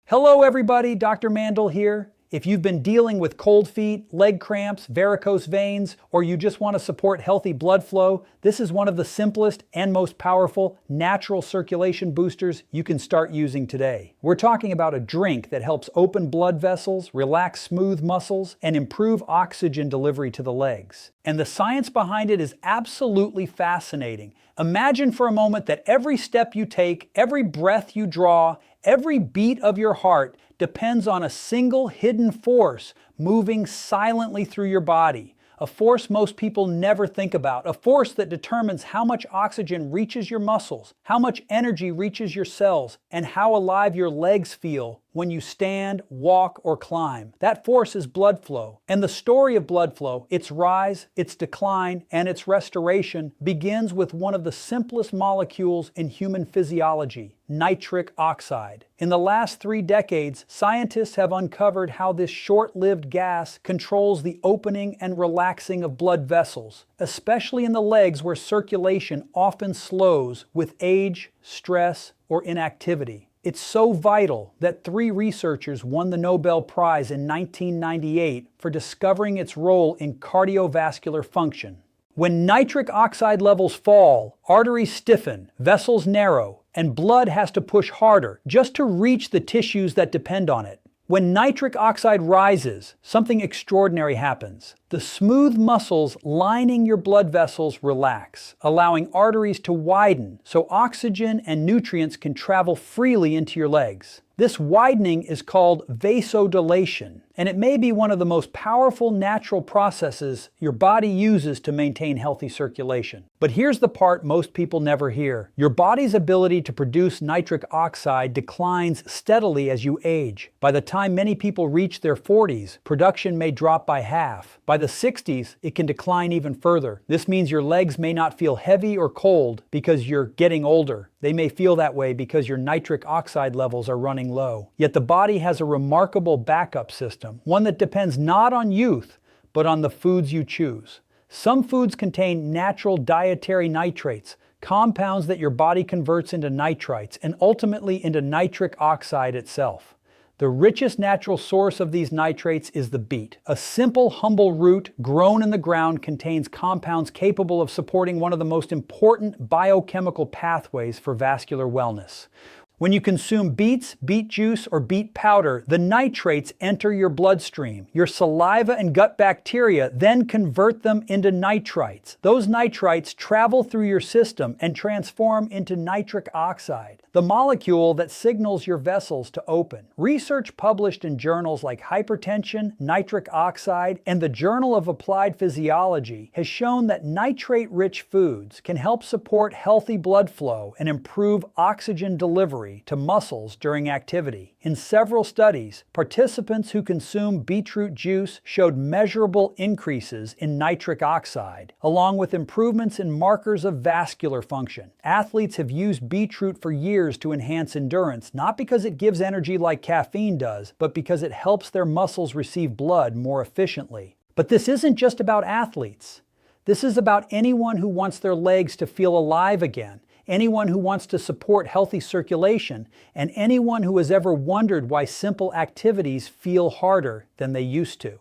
Hello everybody, Dr. Mandell here. If you've been dealing with cold feet, leg cramps, varicose veins, or you just want to support healthy blood flow, this is one of the simplest and most powerful natural circulation boosters you can start using today. We're talking about a drink that helps open blood vessels, relax smooth muscles, and improve oxygen delivery to the legs. And the science behind it is absolutely fascinating. Imagine for a moment that every step you take, every breath you draw, every beat of your heart depends on a single hidden force moving silently through your body. A force most people never think about, a force that determines how much oxygen reaches your muscles, how much energy reaches your cells, and how alive your legs feel when you stand, walk, or climb. That force is blood flow. And the story of blood flow, its rise, its decline, and its restoration begins with one of the simplest molecules in human physiology, nitric oxide. In the last 3 decades, scientists have uncovered how this short-lived gas controls the opening and relaxing of blood vessels, especially in the legs where circulation often slows with age, stress, or inactivity. It's so vital that 3 researchers won the Nobel Prize in 1998 for discovering its role in cardiovascular function. When nitric oxide levels fall, arteries stiffen, vessels narrow, and blood has to push harder just to reach the tissues that depend on it. When nitric oxide rises, something extraordinary happens. The smooth muscles lining your blood vessels relax, allowing arteries to widen so oxygen and nutrients can travel freely into your legs. This widening is called vasodilation, and it may be one of the most powerful natural processes your body uses to maintain healthy circulation. But here's the part most people never hear. Your body's ability to produce nitric oxide declines steadily as you age. By the time many people reach their 40s, production may drop by half. By the 60s, it can decline even further. This means your legs may not feel heavy or cold because you're getting older. They may feel that way because your nitric oxide levels are running low. Yet the body has a remarkable backup system, one that depends not on youth, but on the foods you choose. Some foods contain natural dietary nitrates, compounds that your body converts into nitrites and ultimately into nitric oxide itself. The richest natural source of these nitrates is the beet. A simple, humble root grown in the ground contains compounds capable of supporting one of the most important biochemical pathways for vascular wellness. When you consume beets, beet juice, or beet powder, the nitrates enter your bloodstream. Your saliva and gut bacteria then convert them into nitrites. Those nitrites travel through your system and transform into nitric oxide, the molecule that signals your vessels to open. Research published in journals like Hypertension, Nitric Oxide, and the Journal of Applied Physiology has shown that nitrate-rich foods can help support healthy blood flow and improve oxygen delivery to muscles during activity. In several studies, participants who consumed beetroot juice showed measurable increases in nitric oxide, along with improvements in markers of vascular function. Athletes have used beetroot for years to enhance endurance, not because it gives energy like caffeine does, but because it helps their muscles receive blood more efficiently. But this isn't just about athletes. This is about anyone who wants their legs to feel alive again, anyone who wants to support healthy circulation, and anyone who has ever wondered why simple activities feel harder than they used to.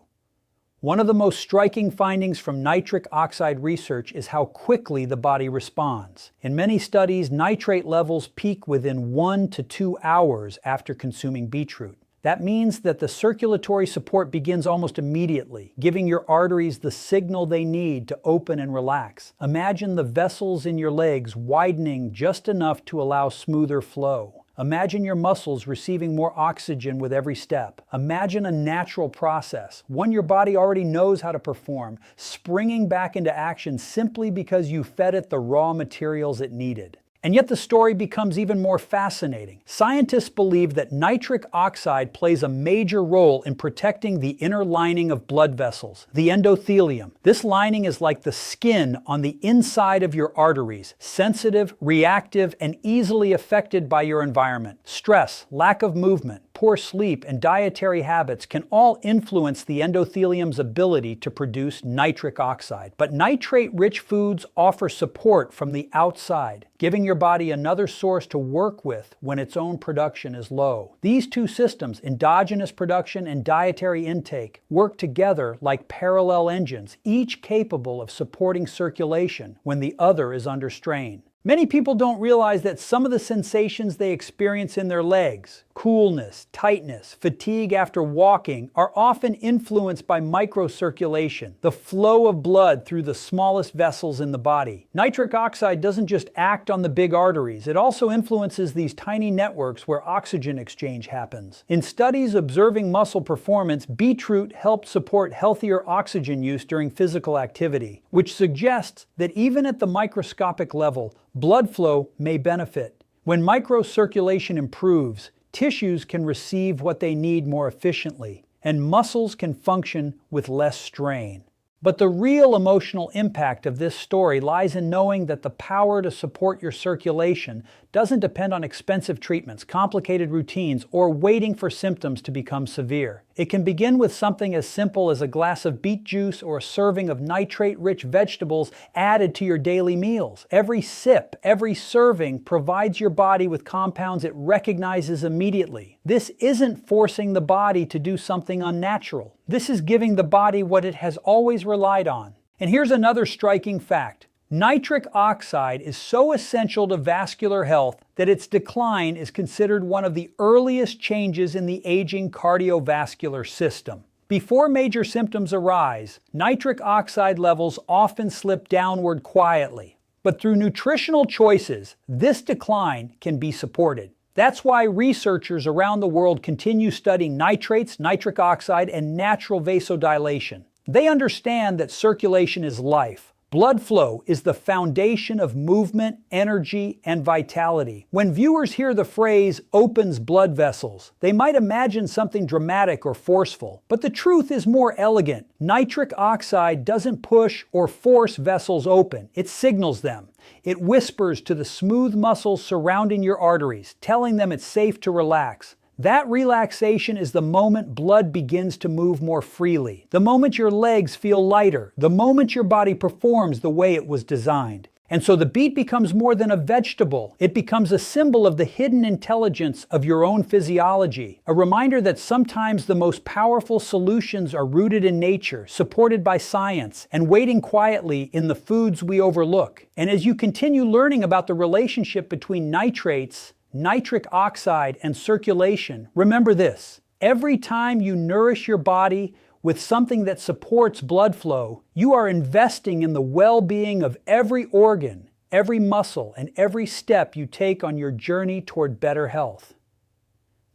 One of the most striking findings from nitric oxide research is how quickly the body responds. In many studies, nitrate levels peak within 1 to 2 hours after consuming beetroot. That means that the circulatory support begins almost immediately, giving your arteries the signal they need to open and relax. Imagine the vessels in your legs widening just enough to allow smoother flow. Imagine your muscles receiving more oxygen with every step. Imagine a natural process, one your body already knows how to perform, springing back into action simply because you fed it the raw materials it needed. And yet the story becomes even more fascinating. Scientists believe that nitric oxide plays a major role in protecting the inner lining of blood vessels, the endothelium. This lining is like the skin on the inside of your arteries, sensitive, reactive, and easily affected by your environment. Stress, lack of movement, poor sleep, and dietary habits can all influence the endothelium's ability to produce nitric oxide. But nitrate-rich foods offer support from the outside, giving your body another source to work with when its own production is low. These two systems, endogenous production and dietary intake, work together like parallel engines, each capable of supporting circulation when the other is under strain. Many people don't realize that some of the sensations they experience in their legs, coolness, tightness, fatigue after walking, are often influenced by microcirculation, the flow of blood through the smallest vessels in the body. Nitric oxide doesn't just act on the big arteries, it also influences these tiny networks where oxygen exchange happens. In studies observing muscle performance, beetroot helped support healthier oxygen use during physical activity, which suggests that even at the microscopic level, blood flow may benefit. When microcirculation improves, tissues can receive what they need more efficiently, and muscles can function with less strain. But the real emotional impact of this story lies in knowing that the power to support your circulation doesn't depend on expensive treatments, complicated routines, or waiting for symptoms to become severe. It can begin with something as simple as a glass of beet juice or a serving of nitrate-rich vegetables added to your daily meals. Every sip, every serving provides your body with compounds it recognizes immediately. This isn't forcing the body to do something unnatural. This is giving the body what it has always relied on. And here's another striking fact. Nitric oxide is so essential to vascular health that its decline is considered one of the earliest changes in the aging cardiovascular system. Before major symptoms arise, nitric oxide levels often slip downward quietly. But through nutritional choices, this decline can be supported. That's why researchers around the world continue studying nitrates, nitric oxide, and natural vasodilation. They understand that circulation is life. Blood flow is the foundation of movement, energy, and vitality. When viewers hear the phrase "opens blood vessels," they might imagine something dramatic or forceful. But the truth is more elegant. Nitric oxide doesn't push or force vessels open. It signals them. It whispers to the smooth muscles surrounding your arteries, telling them it's safe to relax. That relaxation is the moment blood begins to move more freely, the moment your legs feel lighter, the moment your body performs the way it was designed. And so the beet becomes more than a vegetable. It becomes a symbol of the hidden intelligence of your own physiology, a reminder that sometimes the most powerful solutions are rooted in nature, supported by science, and waiting quietly in the foods we overlook. And as you continue learning about the relationship between nitrates, nitric oxide, and circulation, remember this: every time you nourish your body with something that supports blood flow, you are investing in the well-being of every organ, every muscle, and every step you take on your journey toward better health.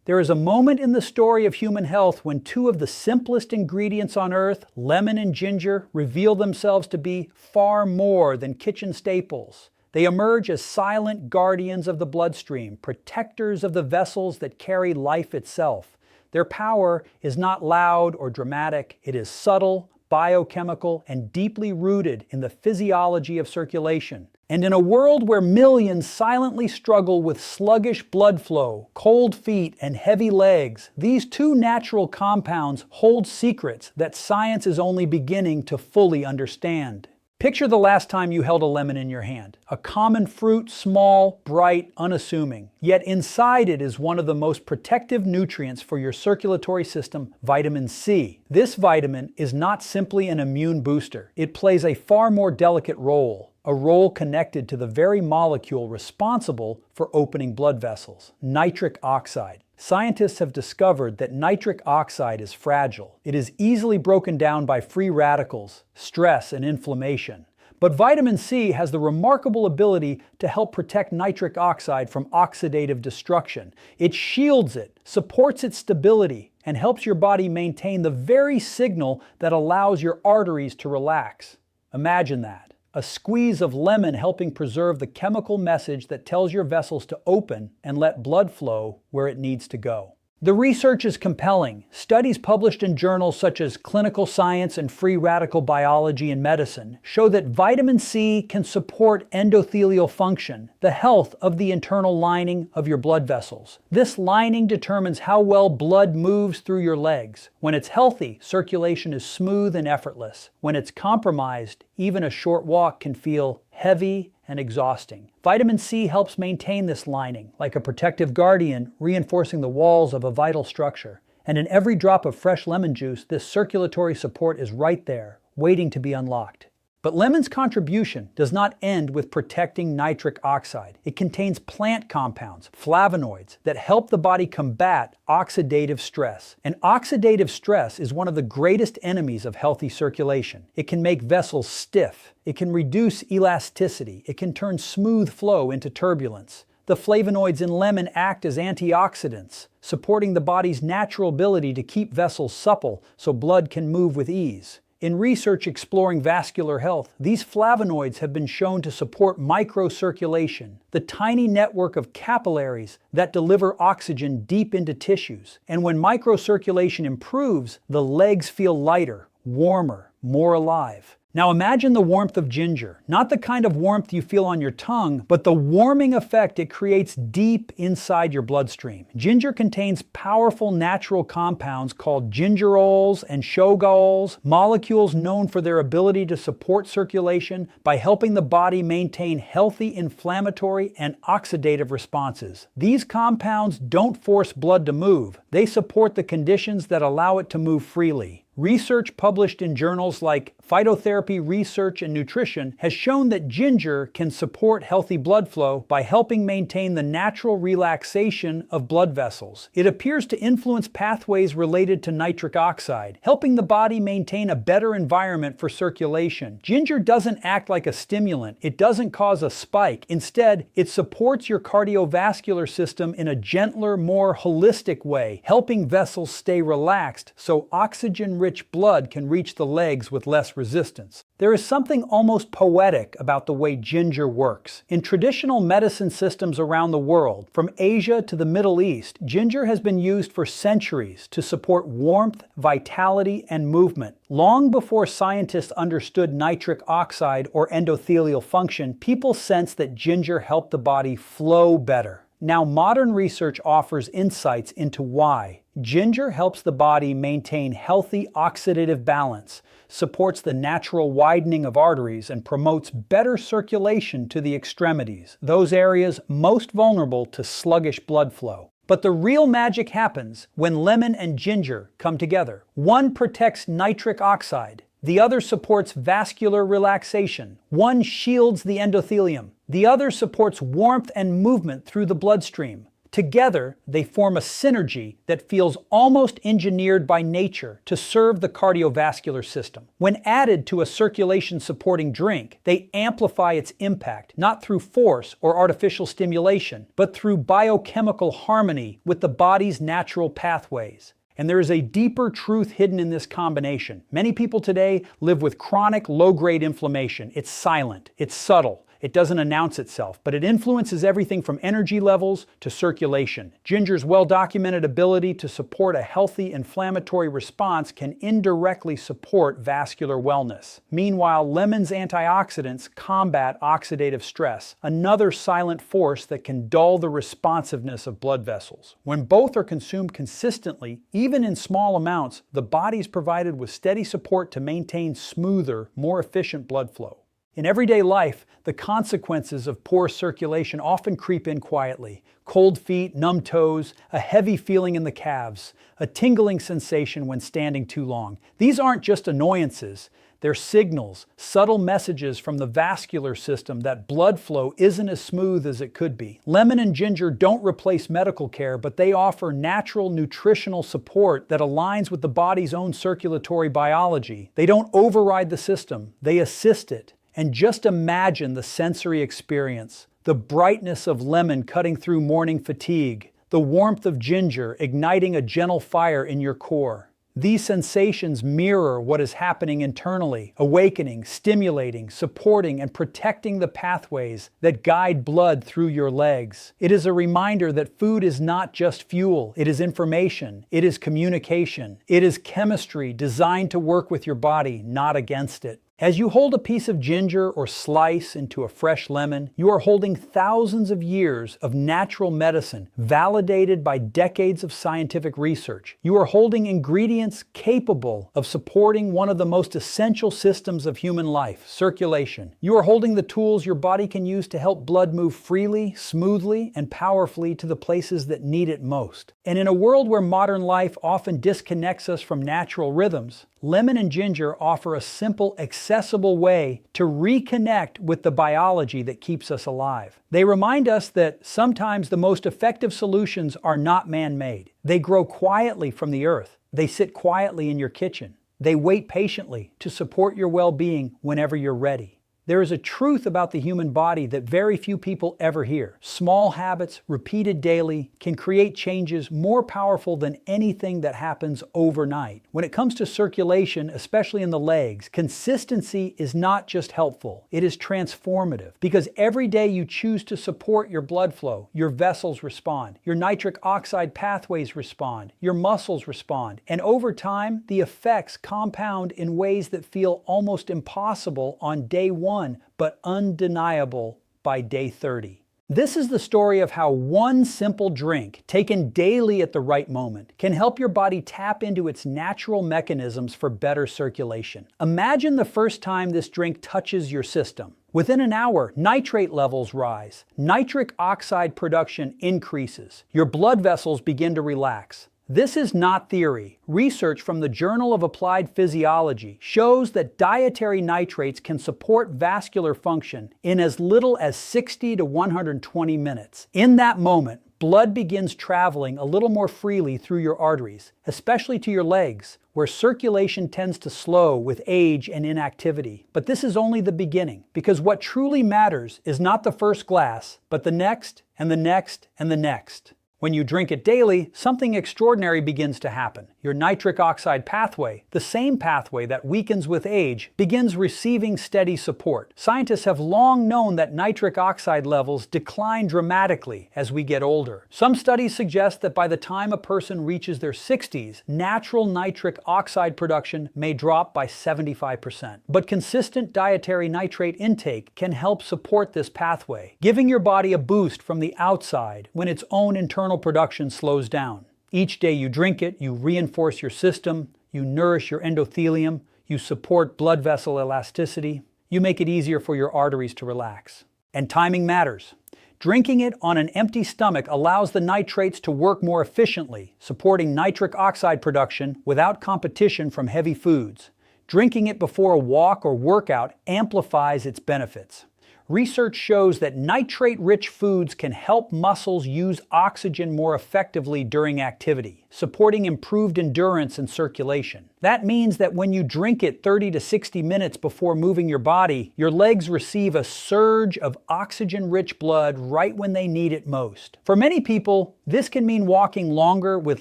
There is a moment in the story of human health when two of the simplest ingredients on earth, lemon and ginger, reveal themselves to be far more than kitchen staples. They emerge as silent guardians of the bloodstream, protectors of the vessels that carry life itself. Their power is not loud or dramatic. It is subtle, biochemical, and deeply rooted in the physiology of circulation. And in a world where millions silently struggle with sluggish blood flow, cold feet, and heavy legs, these two natural compounds hold secrets that science is only beginning to fully understand. Picture the last time you held a lemon in your hand. A common fruit, small, bright, unassuming. Yet inside it is one of the most protective nutrients for your circulatory system, vitamin C. This vitamin is not simply an immune booster. It plays a far more delicate role, a role connected to the very molecule responsible for opening blood vessels, nitric oxide. Scientists have discovered that nitric oxide is fragile. It is easily broken down by free radicals, stress, and inflammation. But vitamin C has the remarkable ability to help protect nitric oxide from oxidative destruction. It shields it, supports its stability, and helps your body maintain the very signal that allows your arteries to relax. Imagine that. A squeeze of lemon helping preserve the chemical message that tells your vessels to open and let blood flow where it needs to go. The research is compelling. Studies published in journals such as Clinical Science and Free Radical Biology and Medicine show that vitamin C can support endothelial function, the health of the internal lining of your blood vessels. This lining determines how well blood moves through your legs. When it's healthy, circulation is smooth and effortless. When it's compromised, even a short walk can feel heavy and exhausting. Vitamin C helps maintain this lining, like a protective guardian, reinforcing the walls of a vital structure. And in every drop of fresh lemon juice, this circulatory support is right there, waiting to be unlocked. But lemon's contribution does not end with protecting nitric oxide. It contains plant compounds, flavonoids, that help the body combat oxidative stress. And oxidative stress is one of the greatest enemies of healthy circulation. It can make vessels stiff. It can reduce elasticity. It can turn smooth flow into turbulence. The flavonoids in lemon act as antioxidants, supporting the body's natural ability to keep vessels supple so blood can move with ease. In research exploring vascular health, these flavonoids have been shown to support microcirculation, the tiny network of capillaries that deliver oxygen deep into tissues. And when microcirculation improves, the legs feel lighter, warmer, more alive. Now imagine the warmth of ginger, not the kind of warmth you feel on your tongue, but the warming effect it creates deep inside your bloodstream. Ginger contains powerful natural compounds called gingerols and shogaols, molecules known for their ability to support circulation by helping the body maintain healthy inflammatory and oxidative responses. These compounds don't force blood to move, they support the conditions that allow it to move freely. Research published in journals like Phytotherapy Research and Nutrition has shown that ginger can support healthy blood flow by helping maintain the natural relaxation of blood vessels. It appears to influence pathways related to nitric oxide, helping the body maintain a better environment for circulation. Ginger doesn't act like a stimulant. It doesn't cause a spike. Instead, it supports your cardiovascular system in a gentler, more holistic way, helping vessels stay relaxed so oxygen-rich blood can reach the legs with less resistance. There is something almost poetic about the way ginger works. In traditional medicine systems around the world, from Asia to the Middle East, ginger has been used for centuries to support warmth, vitality, and movement. Long before scientists understood nitric oxide or endothelial function, people sensed that ginger helped the body flow better. Now, modern research offers insights into why. Ginger helps the body maintain healthy oxidative balance, supports the natural widening of arteries, and promotes better circulation to the extremities, those areas most vulnerable to sluggish blood flow. But the real magic happens when lemon and ginger come together. One protects nitric oxide. The other supports vascular relaxation. One shields the endothelium. The other supports warmth and movement through the bloodstream. Together, they form a synergy that feels almost engineered by nature to serve the cardiovascular system. When added to a circulation-supporting drink, they amplify its impact, not through force or artificial stimulation, but through biochemical harmony with the body's natural pathways. And there is a deeper truth hidden in this combination. Many people today live with chronic low-grade inflammation. It's silent, it's subtle. It doesn't announce itself, but it influences everything from energy levels to circulation. Ginger's well-documented ability to support a healthy inflammatory response can indirectly support vascular wellness. Meanwhile, lemon's antioxidants combat oxidative stress, another silent force that can dull the responsiveness of blood vessels. When both are consumed consistently, even in small amounts, the body is provided with steady support to maintain smoother, more efficient blood flow. In everyday life, the consequences of poor circulation often creep in quietly. Cold feet, numb toes, a heavy feeling in the calves, a tingling sensation when standing too long. These aren't just annoyances. They're signals, subtle messages from the vascular system that blood flow isn't as smooth as it could be. Lemon and ginger don't replace medical care, but they offer natural nutritional support that aligns with the body's own circulatory biology. They don't override the system, they assist it. And just imagine the sensory experience, the brightness of lemon cutting through morning fatigue, the warmth of ginger igniting a gentle fire in your core. These sensations mirror what is happening internally, awakening, stimulating, supporting, and protecting the pathways that guide blood through your legs. It is a reminder that food is not just fuel, it is information, it is communication, it is chemistry designed to work with your body, not against it. As you hold a piece of ginger or slice into a fresh lemon, you are holding thousands of years of natural medicine validated by decades of scientific research. You are holding ingredients capable of supporting one of the most essential systems of human life, circulation. You are holding the tools your body can use to help blood move freely, smoothly, and powerfully to the places that need it most. And in a world where modern life often disconnects us from natural rhythms, lemon and ginger offer a simple, accessible way to reconnect with the biology that keeps us alive. They remind us that sometimes the most effective solutions are not man-made. They grow quietly from the earth. They sit quietly in your kitchen. They wait patiently to support your well-being whenever you're ready. There is a truth about the human body that very few people ever hear. Small habits, repeated daily, can create changes more powerful than anything that happens overnight. When it comes to circulation, especially in the legs, consistency is not just helpful, it is transformative. Because every day you choose to support your blood flow, your vessels respond, your nitric oxide pathways respond, your muscles respond, and over time, the effects compound in ways that feel almost impossible on day one, but undeniable by day 30. This is the story of how one simple drink, taken daily at the right moment, can help your body tap into its natural mechanisms for better circulation. Imagine the first time this drink touches your system. Within an hour, nitrate levels rise, nitric oxide production increases, your blood vessels begin to relax. This is not theory. Research from the Journal of Applied Physiology shows that dietary nitrates can support vascular function in as little as 60 to 120 minutes. In that moment, blood begins traveling a little more freely through your arteries, especially to your legs, where circulation tends to slow with age and inactivity. But this is only the beginning, because what truly matters is not the first glass, but the next and the next and the next. When you drink it daily, something extraordinary begins to happen. Your nitric oxide pathway, the same pathway that weakens with age, begins receiving steady support. Scientists have long known that nitric oxide levels decline dramatically as we get older. Some studies suggest that by the time a person reaches their 60s, natural nitric oxide production may drop by 75%. But consistent dietary nitrate intake can help support this pathway, giving your body a boost from the outside when its own internal production slows down. Each day you drink it, you reinforce your system, you nourish your endothelium, you support blood vessel elasticity, you make it easier for your arteries to relax. And timing matters. Drinking it on an empty stomach allows the nitrates to work more efficiently, supporting nitric oxide production without competition from heavy foods. Drinking it before a walk or workout amplifies its benefits. Research shows that nitrate-rich foods can help muscles use oxygen more effectively during activity, supporting improved endurance and circulation. That means that when you drink it 30 to 60 minutes before moving your body, your legs receive a surge of oxygen-rich blood right when they need it most. For many people, this can mean walking longer with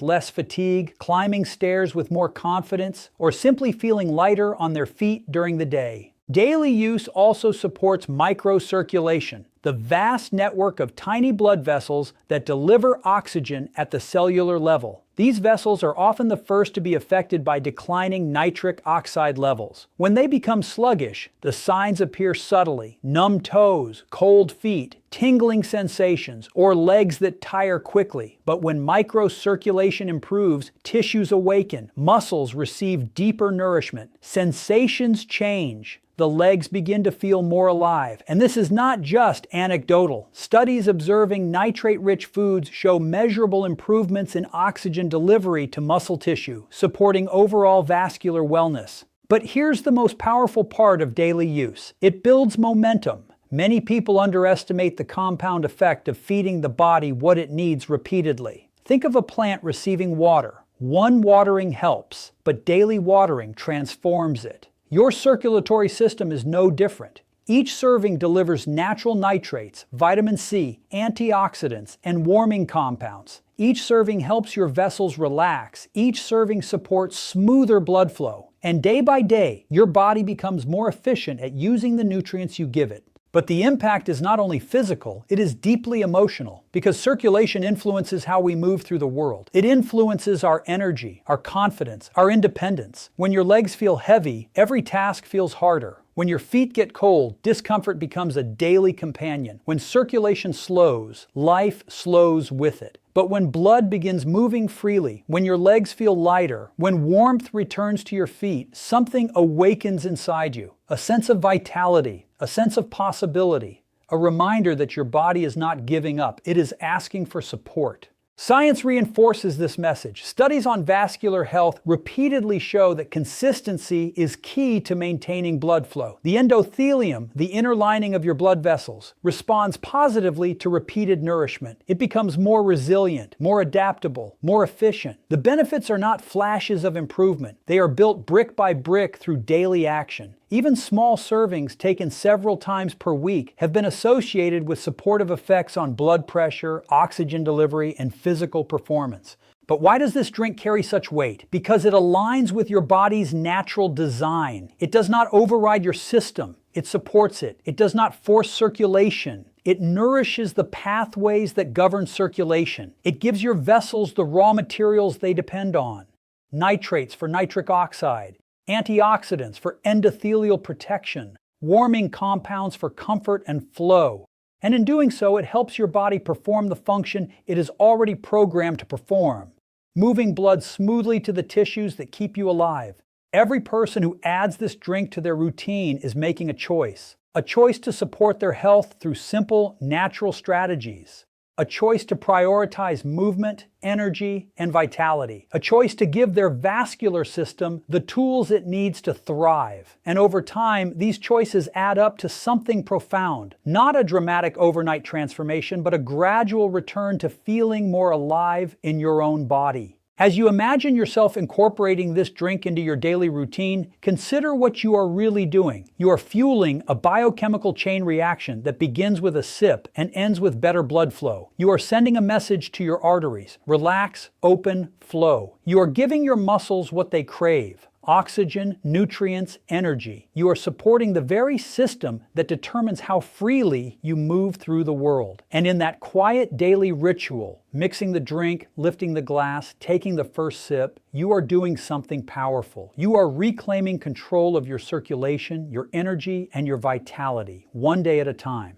less fatigue, climbing stairs with more confidence, or simply feeling lighter on their feet during the day. Daily use also supports microcirculation, the vast network of tiny blood vessels that deliver oxygen at the cellular level. These vessels are often the first to be affected by declining nitric oxide levels. When they become sluggish, the signs appear subtly: numb toes, cold feet, tingling sensations, or legs that tire quickly. But when microcirculation improves, tissues awaken, muscles receive deeper nourishment, sensations change. The legs begin to feel more alive. And this is not just anecdotal. Studies observing nitrate-rich foods show measurable improvements in oxygen delivery to muscle tissue, supporting overall vascular wellness. But here's the most powerful part of daily use. It builds momentum. Many people underestimate the compound effect of feeding the body what it needs repeatedly. Think of a plant receiving water. One watering helps, but daily watering transforms it. Your circulatory system is no different. Each serving delivers natural nitrates, vitamin C, antioxidants, and warming compounds. Each serving helps your vessels relax. Each serving supports smoother blood flow. And day by day, your body becomes more efficient at using the nutrients you give it. But the impact is not only physical, it is deeply emotional, because circulation influences how we move through the world. It influences our energy, our confidence, our independence. When your legs feel heavy, every task feels harder. When your feet get cold, discomfort becomes a daily companion. When circulation slows, life slows with it. But when blood begins moving freely, when your legs feel lighter, when warmth returns to your feet, something awakens inside you. A sense of vitality, a sense of possibility, a reminder that your body is not giving up, it is asking for support. Science reinforces this message. Studies on vascular health repeatedly show that consistency is key to maintaining blood flow. The endothelium, the inner lining of your blood vessels, responds positively to repeated nourishment. It becomes more resilient, more adaptable, more efficient. The benefits are not flashes of improvement. They are built brick by brick through daily action. Even small servings taken several times per week have been associated with supportive effects on blood pressure, oxygen delivery, and physical performance. But why does this drink carry such weight? Because it aligns with your body's natural design. It does not override your system. It supports it. It does not force circulation. It nourishes the pathways that govern circulation. It gives your vessels the raw materials they depend on. Nitrates for nitric oxide, antioxidants for endothelial protection, warming compounds for comfort and flow. And in doing so, it helps your body perform the function it is already programmed to perform, moving blood smoothly to the tissues that keep you alive. Every person who adds this drink to their routine is making a choice to support their health through simple, natural strategies. A choice to prioritize movement, energy, and vitality. A choice to give their vascular system the tools it needs to thrive. And over time, these choices add up to something profound. Not a dramatic overnight transformation, but a gradual return to feeling more alive in your own body. As you imagine yourself incorporating this drink into your daily routine, consider what you are really doing. You are fueling a biochemical chain reaction that begins with a sip and ends with better blood flow. You are sending a message to your arteries: relax, open, flow. You are giving your muscles what they crave: oxygen, nutrients, energy. You are supporting the very system that determines how freely you move through the world. And in that quiet daily ritual, mixing the drink, lifting the glass, taking the first sip, you are doing something powerful. You are reclaiming control of your circulation, your energy, and your vitality, one day at a time.